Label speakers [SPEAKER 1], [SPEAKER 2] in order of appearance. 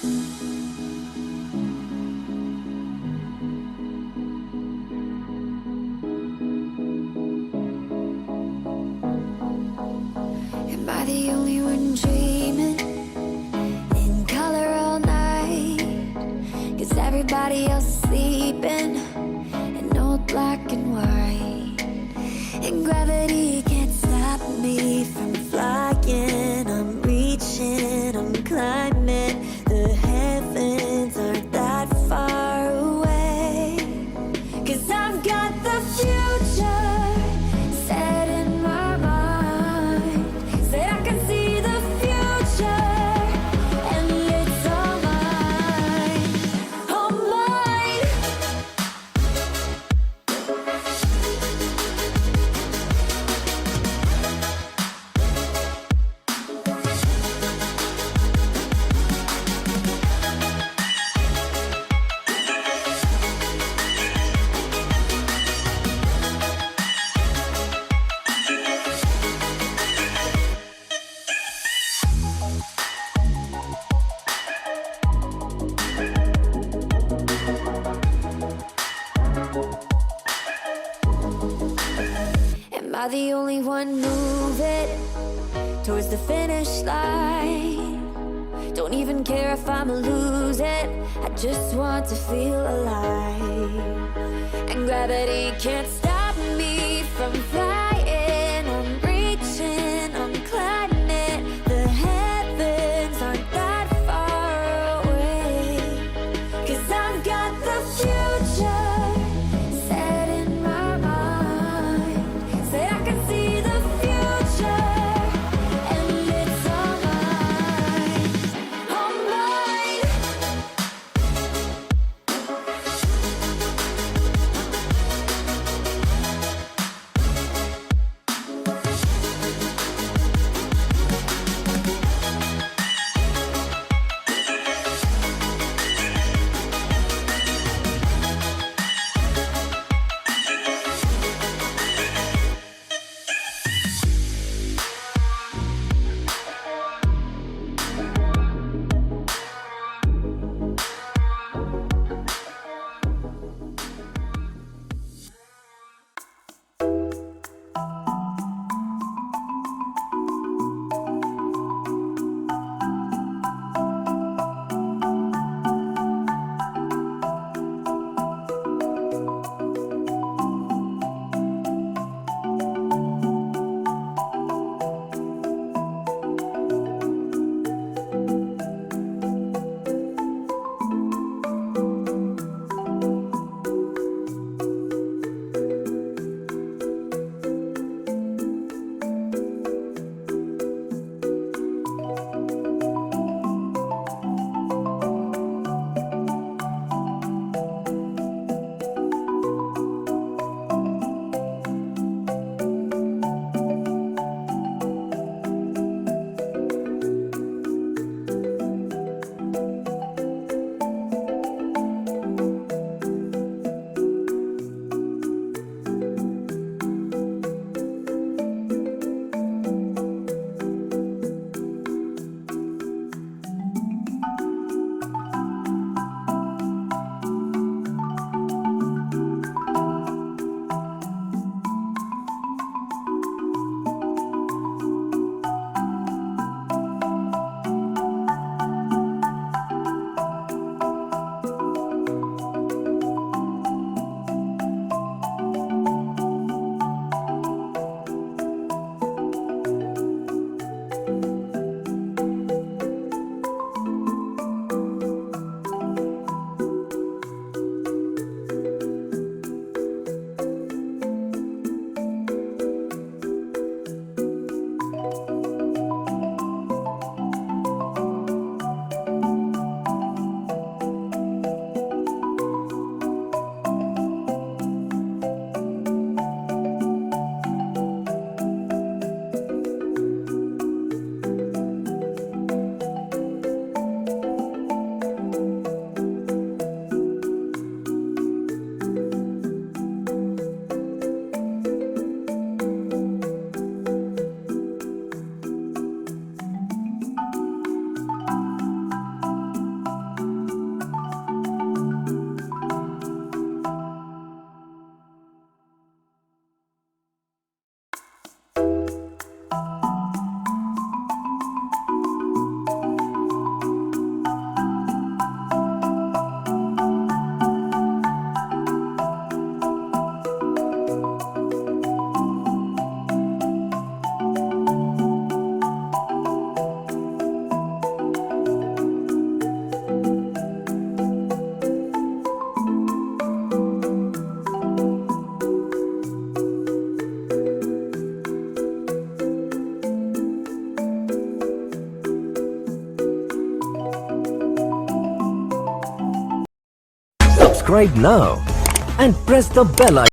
[SPEAKER 1] Am I the only one dreaming in color all night? 'Cause everybody else is sleeping in old black and white. And gravity can't stop me from flying. I'm reaching, I'm climbing. The heavens aren't that far away. 'Cause I've got the future set in my mind. Said I can see the future, and it's all mine, all mine. Am I the only one moving towards the finish line? Don't even care if I'ma lose it, I just want to feel alive. And gravity can't stop me from flying. I'm reaching, I'm climbing. The heavens aren't that far away. 'Cause I've got the future set in my mind. Say I can see the future, and it's all mine, all mine.
[SPEAKER 2] subscribe now and press the bell